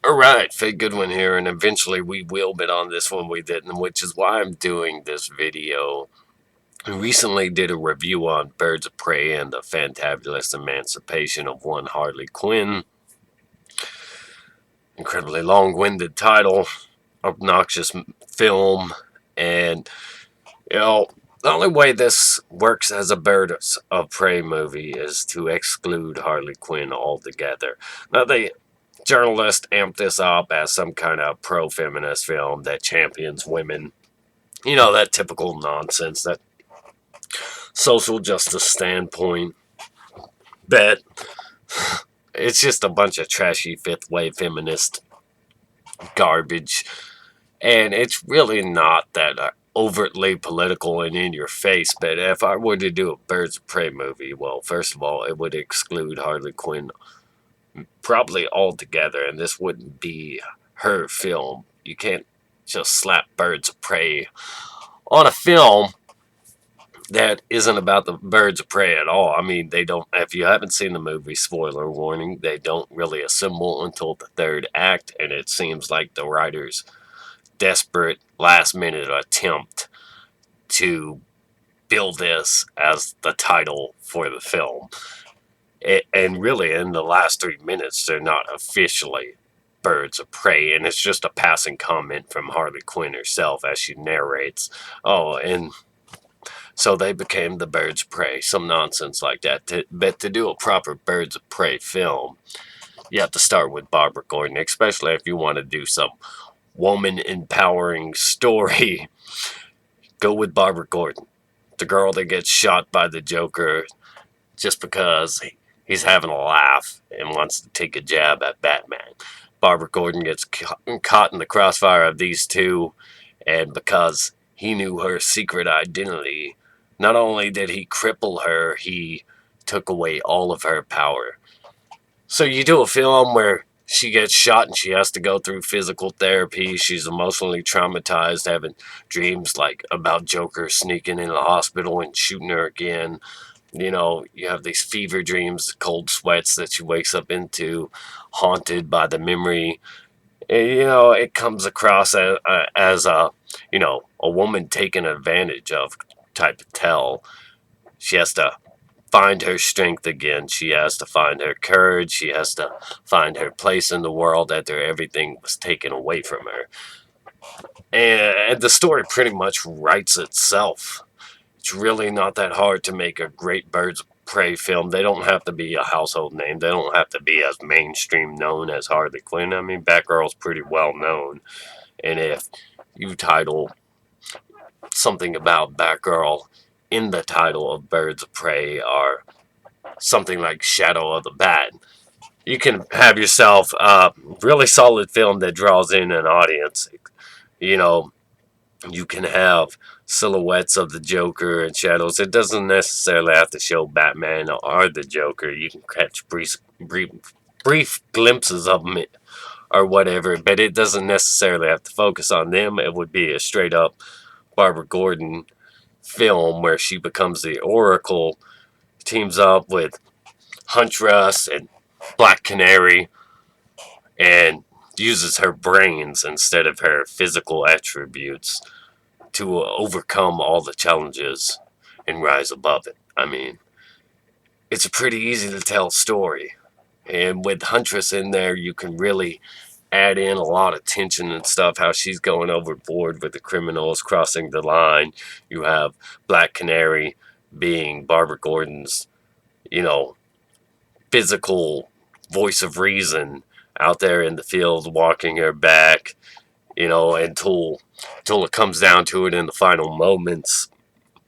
Alright, Fake Goodwin here, and eventually we will, but on this one we didn't, which is why I'm doing this video. I recently did a review on Birds of Prey and the Fantabulous Emancipation of one Harley Quinn. Incredibly long-winded title, obnoxious film, and, the only way this works as a Birds of Prey movie is to exclude Harley Quinn altogether. Now, journalists amp this up as some kind of pro-feminist film that champions women. That typical nonsense, that social justice standpoint. But it's just a bunch of trashy fifth wave feminist garbage. And it's really not that overtly political and in your face. But if I were to do a Birds of Prey movie, well, first of all, it would exclude Harley Quinn probably altogether, and this wouldn't be her film. You can't just slap Birds of Prey on a film that isn't about the Birds of Prey at all. I mean, they don't, if you haven't seen the movie, spoiler warning, they don't really assemble until the third act, and it seems like the writer's desperate last minute attempt to build this as the title for the film. And really, in the last 3 minutes, they're not officially Birds of Prey, and it's just a passing comment from Harley Quinn herself as she narrates, oh, and so they became the Birds of Prey, some nonsense like that. But to do a proper Birds of Prey film, you have to start with Barbara Gordon, especially if you want to do some woman-empowering story. Go with Barbara Gordon, the girl that gets shot by the Joker just because he's having a laugh and wants to take a jab at Batman. Barbara Gordon gets caught in the crossfire of these two, and because he knew her secret identity, not only did he cripple her, he took away all of her power. So you do a film where she gets shot and she has to go through physical therapy. She's emotionally traumatized, having dreams like about Joker sneaking in the hospital and shooting her again. You have these fever dreams, cold sweats that she wakes up into, haunted by the memory. It comes across as a woman taken advantage of type of tell. She has to find her strength again. She has to find her courage. She has to find her place in the world after everything was taken away from her. And the story pretty much writes itself. It's really not that hard to make a great Birds of Prey film. They don't have to be a household name. They don't have to be as mainstream known as Harley Quinn. I mean, Batgirl's pretty well known. And if you title something about Batgirl in the title of Birds of Prey or something like Shadow of the Bat, you can have yourself a really solid film that draws in an audience. You can have silhouettes of the Joker and shadows. It doesn't necessarily have to show Batman or the Joker. You can catch brief glimpses of them or whatever, but it doesn't necessarily have to focus on them. It would be a straight up Barbara Gordon film where she becomes the Oracle, teams up with Huntress and Black Canary, and uses her brains instead of her physical attributes to overcome all the challenges and rise above it. I mean, it's a pretty easy to tell story. And with Huntress in there, you can really add in a lot of tension and stuff, how she's going overboard with the criminals crossing the line. You have Black Canary being Barbara Gordon's, physical voice of reason out there in the field walking her back, until it comes down to it in the final moments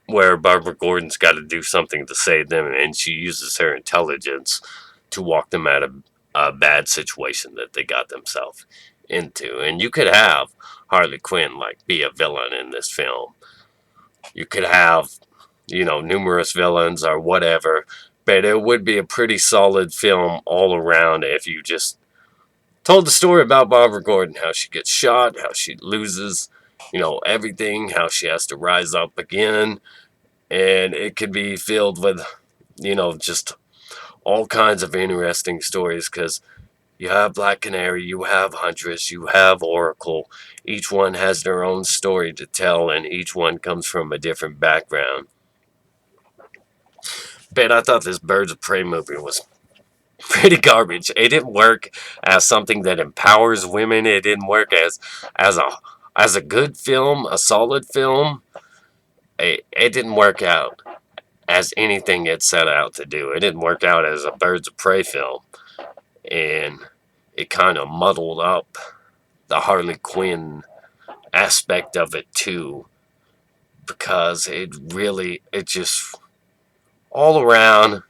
where Barbara Gordon's got to do something to save them, and she uses her intelligence to walk them out of a bad situation that they got themselves into. And you could have Harley Quinn be a villain in this film. You could have, numerous villains or whatever, but it would be a pretty solid film all around if you just told the story about Barbara Gordon, how she gets shot, how she loses, everything, how she has to rise up again. And it could be filled with, just all kinds of interesting stories, because You have Black Canary, you have Huntress, you have Oracle. Each one has their own story to tell, and each one comes from a different background. But I thought this Birds of Prey movie was pretty garbage. It didn't work as something that empowers women. It didn't work as a as a good film, a solid film. It didn't work out as anything it set out to do. It didn't work out as a Birds of Prey film, and it kind of muddled up the Harley Quinn aspect of it too, because it just all around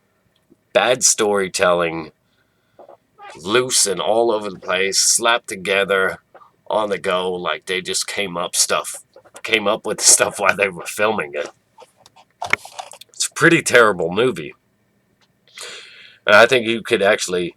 bad storytelling, loose and all over the place, slapped together on the go, like they just came up with stuff while they were filming it. It's a pretty terrible movie. And I think you could actually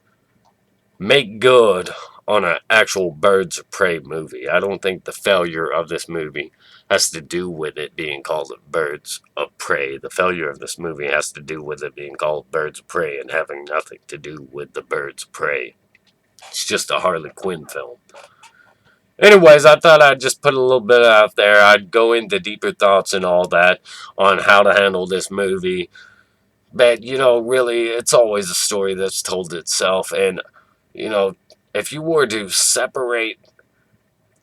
make good on an actual Birds of Prey movie. I don't think the failure of this movie has to do with it being called Birds of Prey. The failure of this movie has to do with it being called Birds of Prey and having nothing to do with the Birds of Prey. It's just a Harley Quinn film. Anyways, I thought I'd just put a little bit out there. I'd go into deeper thoughts and all that on how to handle this movie. But, really, it's always a story that's told itself. And, you know, if you were to separate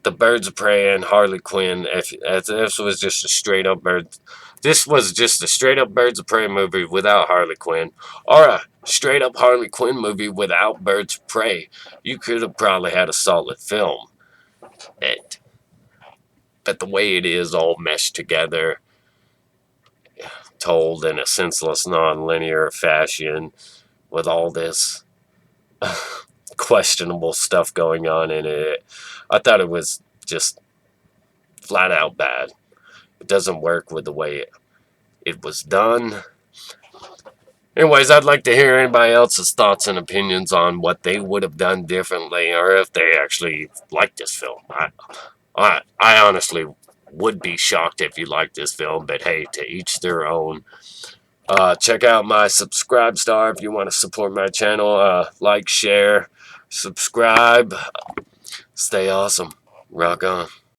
the Birds of Prey and Harley Quinn, if this was just a straight up Birds of Prey movie without Harley Quinn, or a straight up Harley Quinn movie without Birds of Prey, you could have probably had a solid film. But the way it is all meshed together, told in a senseless, non-linear fashion, with all this questionable stuff going on in it, I thought it was just flat out bad. It doesn't work with the way it was done. Anyways, I'd like to hear anybody else's thoughts and opinions on what they would have done differently, or if they actually liked this film. I honestly would be shocked if you liked this film, but hey, to each their own. Check out my subscribe star if you want to support my channel. Like, share, subscribe. Stay awesome. Rock on.